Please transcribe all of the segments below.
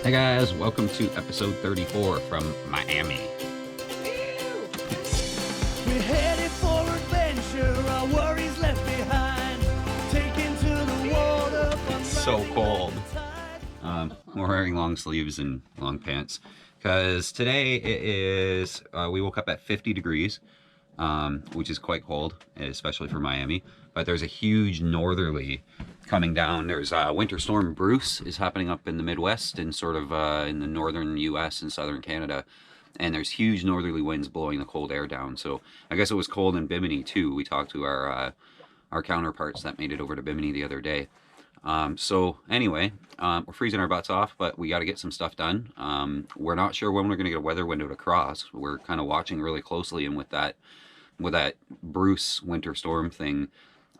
Hey guys, welcome to episode 34 from Miami. We're headed for adventure, our worries left behind. Taken to the water. It's so cold. We're wearing long sleeves and long pants because today it is, we woke up at 50 degrees, which is quite cold, especially for Miami. But there's a huge northerly coming down. There's Winter Storm Bruce is happening up in the Midwest and sort of in the northern US and southern Canada. And there's huge northerly winds blowing the cold air down. So I guess it was cold in Bimini too. We talked to our counterparts that made it over to Bimini the other day. So anyway, we're freezing our butts off, but we got to get some stuff done. We're not sure when we're going to get a weather window to cross. We're kind of watching really closely, and with that Bruce winter storm thing,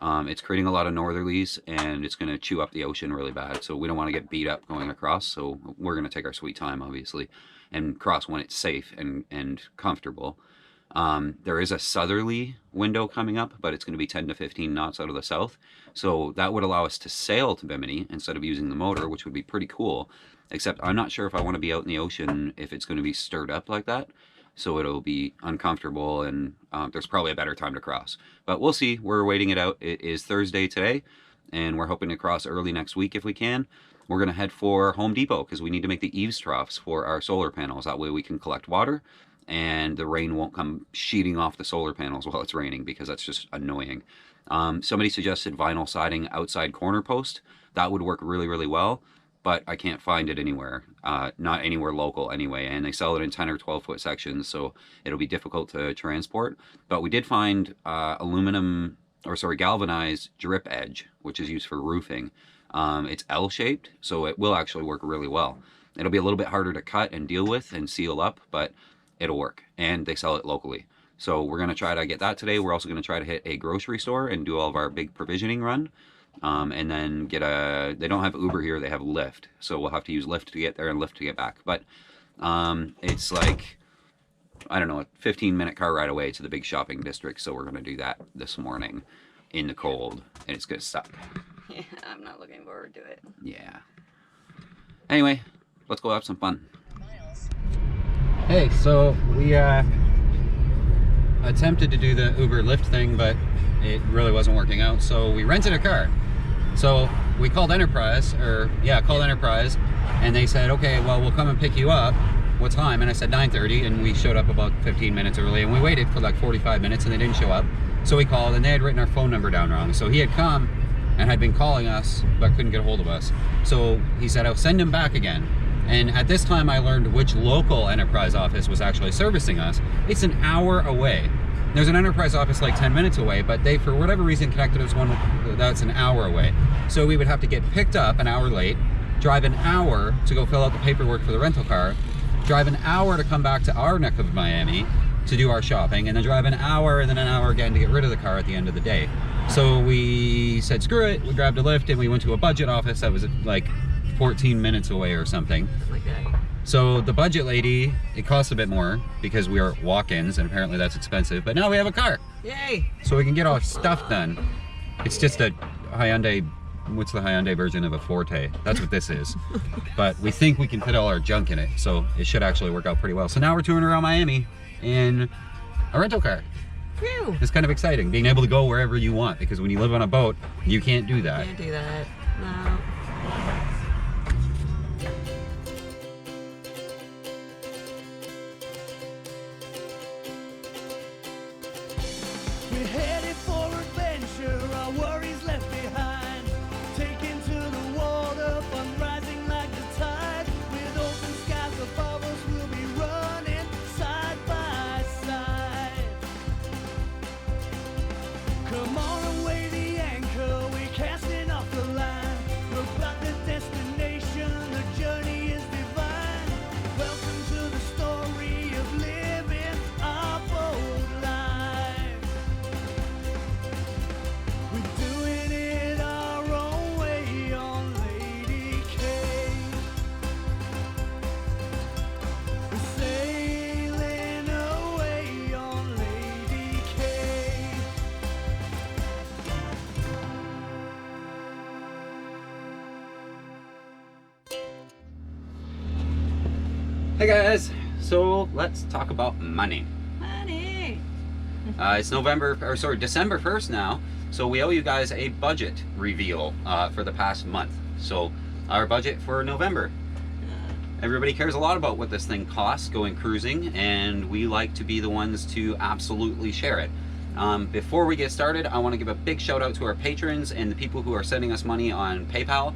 it's creating a lot of northerlies, and it's going to chew up the ocean really bad. So we don't want to get beat up going across. So we're going to take our sweet time, obviously, and cross when it's safe and comfortable. There is a southerly window coming up, but it's going to be 10 to 15 knots out of the south. So that would allow us to sail to Bimini instead of using the motor, which would be pretty cool. Except I'm not sure if I want to be out in the ocean if it's going to be stirred up like that. So it'll be uncomfortable, and there's probably a better time to cross. But we'll see. We're waiting it out. It is Thursday today, and we're hoping to cross early next week if we can. We're going to head for Home Depot because we need to make the eaves troughs for our solar panels. That way we can collect water, and the rain won't come sheeting off the solar panels while it's raining, because that's just annoying. Somebody suggested vinyl siding outside corner post. That would work really, really well, but I can't find it anywhere. Not anywhere local anyway, and they sell it in 10 or 12 foot sections, so it'll be difficult to transport. But we did find galvanized drip edge, which is used for roofing. It's L-shaped, so it will actually work really well. It'll be a little bit harder to cut and deal with and seal up, but it'll work, and they sell it locally. So we're going to try to get that today. We're also going to try to hit a grocery store and do all of our big provisioning run. And then they don't have Uber here, they have Lyft. So we'll have to use Lyft to get there and Lyft to get back. But it's like, I don't know, a 15-minute car ride away to the big shopping district. So we're going to do that this morning in the cold, and it's going to suck. Yeah, I'm not looking forward to it. Yeah. Anyway, let's go have some fun. Hey, so we attempted to do the Uber Lyft thing, but it really wasn't working out. So we rented a car. So we called Enterprise, Enterprise, and they said, okay, well, we'll come and pick you up. What time? And I said 9:30, and we showed up about 15 minutes early, and we waited for like 45 minutes, and they didn't show up. So we called, and they had written our phone number down wrong. So he had come and had been calling us, but couldn't get a hold of us. So he said, I'll send him back again. And at this time, I learned which local Enterprise office was actually servicing us. It's an hour away. There's an Enterprise office like 10 minutes away, but they, for whatever reason, connected us one that's an hour away. So we would have to get picked up an hour late, drive an hour to go fill out the paperwork for the rental car, drive an hour to come back to our neck of Miami to do our shopping, and then drive an hour and then an hour again to get rid of the car at the end of the day. So we said, screw it, we grabbed a Lyft, and we went to a budget office that was like 14 minutes away or something. Like that. So the budget lady, it costs a bit more because we are walk-ins, and apparently that's expensive, but now we have a car. Yay! So we can get our stuff done. It's just a Hyundai, what's the Hyundai version of a Forte? That's what this is. But we think we can fit all our junk in it, so it should actually work out pretty well. So now we're touring around Miami in a rental car. Phew! It's kind of exciting, being able to go wherever you want, because when you live on a boat, you can't do that. Can't do that. No. We're headed for adventure, our worries left behind. Taken to the water, fun rising like the tide. With open skies above us, we'll be running side by side. Come on and weigh the anchor, we're casting off the line. We're Hey guys, so let's talk about money. Money. It's December 1st now, so we owe you guys a budget reveal for the past month. So our budget for November. Everybody cares a lot about what this thing costs going cruising, and we like to be the ones to absolutely share it. Before we get started, I want to give a big shout out to our patrons and the people who are sending us money on PayPal.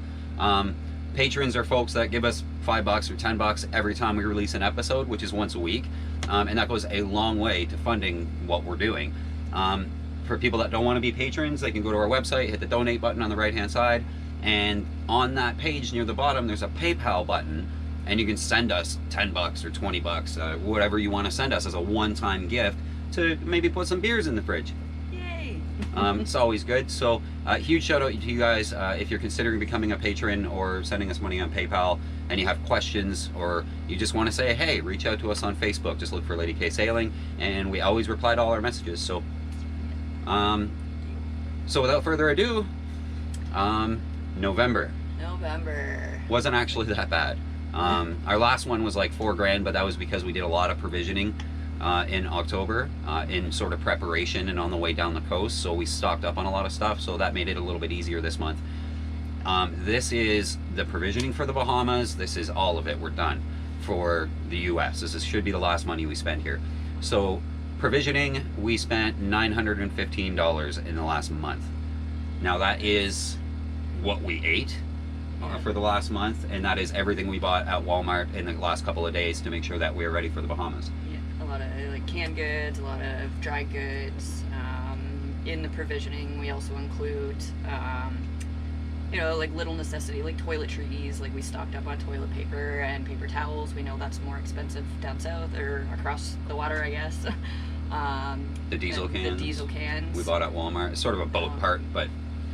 Patrons are folks that give us $5 or $10 every time we release an episode, which is once a week, and that goes a long way to funding what we're doing. For people that don't want to be patrons, they can go to our website, hit the donate button on the right hand side, and on that page near the bottom there's a PayPal button, and you can send us $10 or $20, whatever you want to send us as a one-time gift to maybe put some beers in the fridge. Yay. It's always good. So huge shout out to you guys. If you're considering becoming a patron or sending us money on PayPal and you have questions, or you just want to say hey, reach out to us on Facebook. Just look for Lady K Sailing, and we always reply to all our messages. So without further ado, November wasn't actually that bad. Our last one was like $4 but that was because we did a lot of provisioning in October in sort of preparation and on the way down the coast, so we stocked up on a lot of stuff, so that made it a little bit easier this month. This is the provisioning for the Bahamas. This is all of it. We're done for the US. Should be the last money we spend here. So provisioning, we spent $915 in the last month. Now that is what we ate for the last month, and that is everything we bought at Walmart in the last couple of days to make sure that we're ready for the Bahamas. Yeah, a lot of like canned goods, a lot of dry goods. In the provisioning, we also include, like little necessity, like toiletries. Like we stocked up on toilet paper and paper towels. We know that's more expensive down south or across the water, I guess. The diesel cans. The diesel cans. We bought at Walmart. It's sort of a boat part, but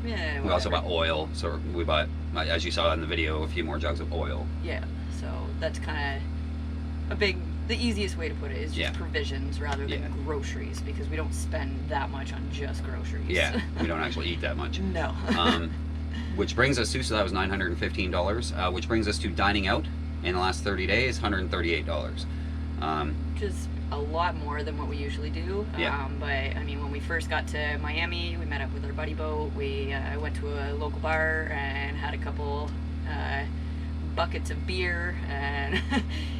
yeah, we also bought oil. So we bought, as you saw in the video, a few more jugs of oil. Yeah, so that's kind of the easiest way to put it is just provisions rather than groceries, because we don't spend that much on just groceries. Yeah, we don't actually eat that much. No. Which brings us to, so that was $915, which brings us to dining out in the last 30 days, $138. Which is a lot more than what we usually do. Yeah. But I mean, when we first got to Miami, we met up with our buddy boat. We went to a local bar and had a couple buckets of beer, and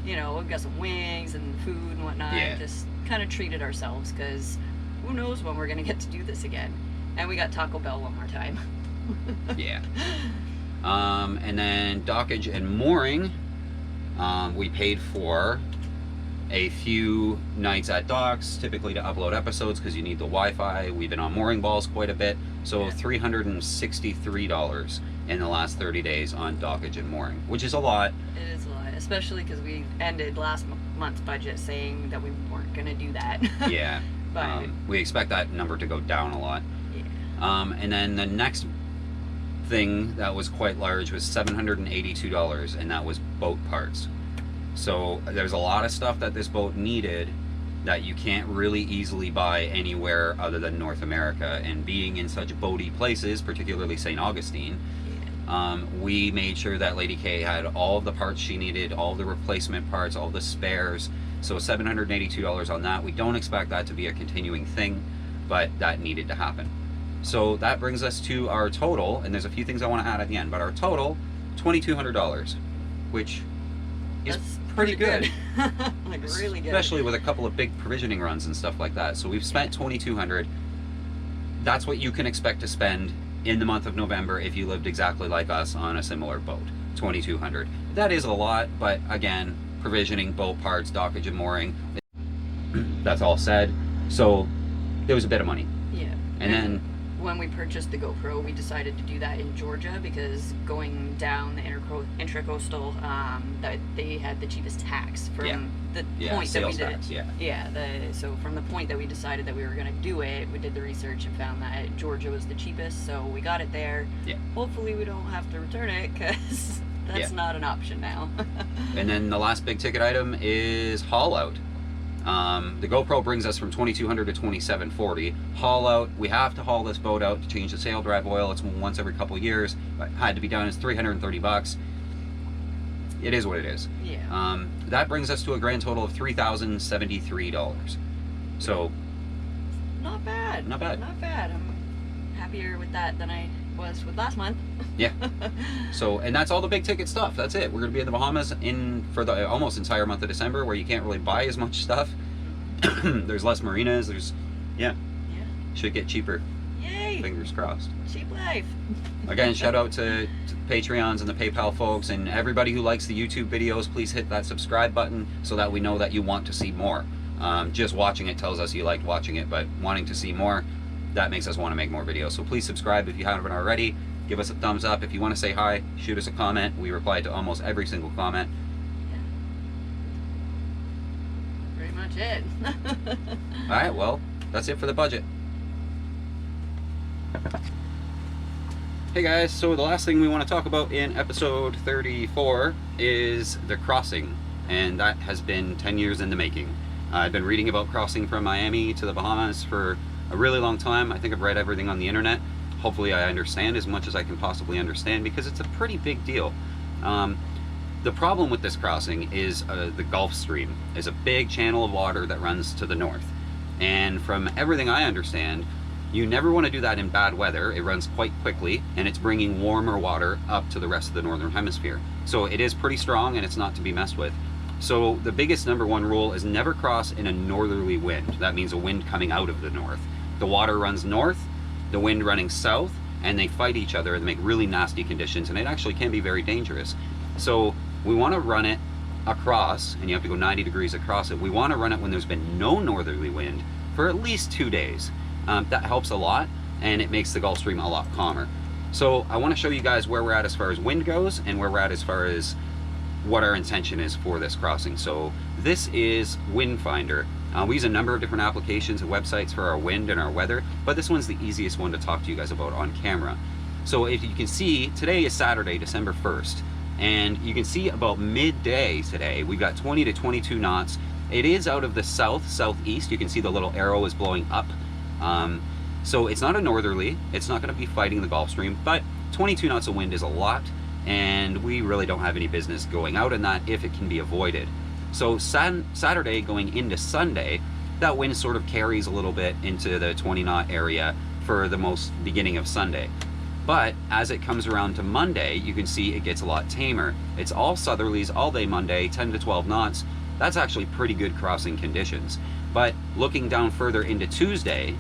we got some wings and food and whatnot. Yeah. Just kind of treated ourselves, because who knows when we're gonna get to do this again. And we got Taco Bell one more time. Yeah. And then dockage and mooring, we paid for a few nights at docks, typically to upload episodes because you need the Wi-Fi. We've been on mooring balls quite a bit, so $363 in the last 30 days on dockage and mooring, which is a lot. It is a lot, especially because we ended last month's budget saying that we weren't going to do that. Yeah. But we expect that number to go down a lot. Yeah. And then the next thing that was quite large was $782, and that was boat parts. So there's a lot of stuff that this boat needed that you can't really easily buy anywhere other than North America, and being in such boaty places, particularly St. Augustine, we made sure that Lady K had all of the parts she needed, all the replacement parts, all the spares. So $782 on that. We don't expect that to be a continuing thing, but that needed to happen. So that brings us to our total, and there's a few things I want to add at the end, but our total, $2,200, which is pretty good. Like really good. Especially with a couple of big provisioning runs and stuff like that. So we've spent $2,200. That's what you can expect to spend in the month of November if you lived exactly like us on a similar boat. $2,200. That is a lot, but again, provisioning, boat parts, dockage and mooring, that's all said. So there was a bit of money. Yeah. And then when we purchased the GoPro, we decided to do that in Georgia because going down the intracoastal, that they had the cheapest tax from the point that we did tax, it. So from the point that we decided that we were going to do it, we did the research and found that Georgia was the cheapest, so we got it there. Yeah. Hopefully we don't have to return it, because that's not an option now. And then the last big ticket item is haul out. The GoPro brings us from $2,200 to $2,740. Haul out, we have to haul this boat out to change the sail drive oil. It's once every couple of years, but had to be done. It's $330. it is what it is. Yeah. That brings us to a grand total of $3,073. So Not bad. Not bad. Not bad. I'm happier with that than I was with last month. yeah. So, and that's all the big ticket stuff. That's it. We're going to be in the Bahamas for the almost entire month of December, where you can't really buy as much stuff. There's less marinas. Yeah. Should get cheaper. Yay! Fingers crossed. Cheap life. Again, shout out to Patreons and the PayPal folks and everybody who likes the YouTube videos. Please hit that subscribe button so that we know that you want to see more. Just watching it tells us you liked watching it, but wanting to see more, that makes us want to make more videos. So please subscribe if you haven't already. Give us a thumbs up. If you want to say hi, shoot us a comment. We reply to almost every single comment. Pretty much it. All right, well, that's it for the budget. Hey guys, so the last thing we want to talk about in episode 34 is the crossing, and that has been 10 years in the making. I've been reading about crossing from Miami to the Bahamas for a really long time. I think I've read everything on the internet. Hopefully I understand as much as I can possibly understand, because it's a pretty big deal. The problem with this crossing is the Gulf Stream is a big channel of water that runs to the north, and from everything I understand, you never want to do that in bad weather. It runs quite quickly, and it's bringing warmer water up to the rest of the northern hemisphere. So it is pretty strong, and it's not to be messed with. So the biggest number one rule is never cross in a northerly wind. That means a wind coming out of the north. The water runs north, the wind running south, and they fight each other and make really nasty conditions, and it actually can be very dangerous. So we want to run it across, and you have to go 90 degrees across it. We want to run it when there's been no northerly wind for at least 2 days. That helps a lot, and it makes the Gulf Stream a lot calmer. So I want to show you guys where we're at as far as wind goes, and where we're at as far as what our intention is for this crossing. So this is Wind Finder. We use a number of different applications and websites for our wind and our weather, but this one's the easiest one to talk to you guys about on camera. So if you can see, today is Saturday, December 1st, and you can see about midday today, we've got 20 to 22 knots. It is out of the southeast. You can see the little arrow is blowing up. So it's not a northerly, it's not going to be fighting the Gulf Stream, but 22 knots of wind is a lot, and we really don't have any business going out in that if it can be avoided. So Saturday going into Sunday, that wind sort of carries a little bit into the 20 knot area for the most beginning of Sunday. But as it comes around to Monday, you can see it gets a lot tamer. It's all southerlies all day Monday, 10 to 12 knots. That's actually pretty good crossing conditions. But looking down further into Tuesday,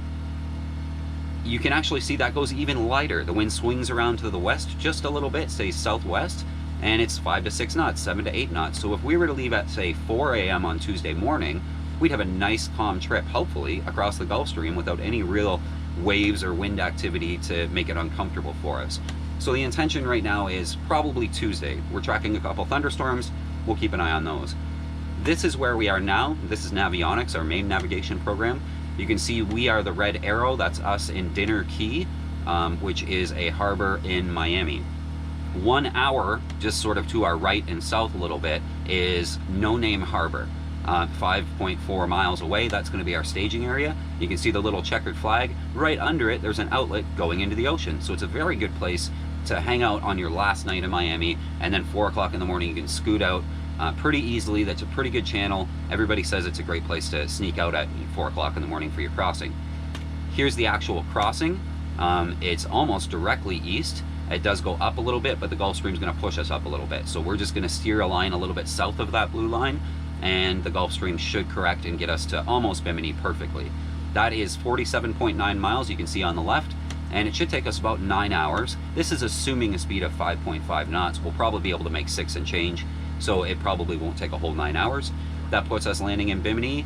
you can actually see that goes even lighter. The wind swings around to the west just a little bit, stays southwest, and it's 5 to 6 knots, 7 to 8 knots. So if we were to leave at, say, 4 a.m. on Tuesday morning, we'd have a nice calm trip, hopefully, across the Gulf Stream without any real waves or wind activity to make it uncomfortable for us. So the intention right now is probably Tuesday. We're tracking a couple thunderstorms. We'll keep an eye on those. This is where we are now. This is Navionics, our main navigation program. You can see we are the red arrow. That's us in Dinner Key, which is a harbor in Miami. 1 hour, just sort of to our right and south a little bit, is No Name Harbor. 5.4 miles away, that's going to be our staging area. You can see the little checkered flag. Right under it, there's an outlet going into the ocean. So it's a very good place to hang out on your last night in Miami, and then 4 o'clock in the morning you can scoot out pretty easily. That's a pretty good channel. Everybody says it's a great place to sneak out at 4 o'clock in the morning for your crossing. Here's the actual crossing. It's almost directly east. It does go up a little bit, but the Gulf Stream is going to push us up a little bit. So we're just going to steer a line a little bit south of that blue line, and the Gulf Stream should correct and get us to almost Bimini perfectly. That is 47.9 miles, you can see on the left, and it should take us about 9 hours. This is assuming a speed of 5.5 knots. We'll probably be able to make 6 and change, so it probably won't take a whole 9 hours. That puts us landing in Bimini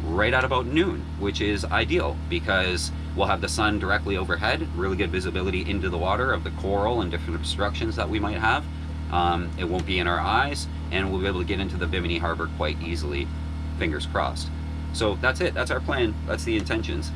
right at about noon, which is ideal because we'll have the sun directly overhead, really good visibility into the water of the coral and different obstructions that we might have. It won't be in our eyes, and we'll be able to get into the Bimini Harbor quite easily, fingers crossed. So that's it, that's our plan, that's the intentions.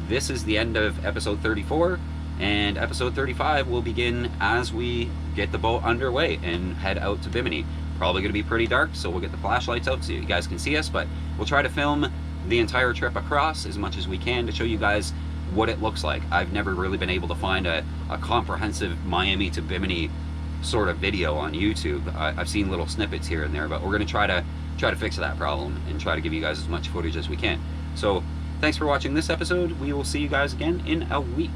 This is the end of episode 34, and episode 35 will begin as we get the boat underway and head out to Bimini. Probably going to be pretty dark, so we'll get the flashlights out so you guys can see us, but we'll try to film the entire trip across as much as we can to show you guys what it looks like. I've never really been able to find a comprehensive Miami to Bimini sort of video on YouTube. I've seen little snippets here and there, but we're going to try to fix that problem and try to give you guys as much footage as we can. So thanks for watching this episode. We will see you guys again in a week.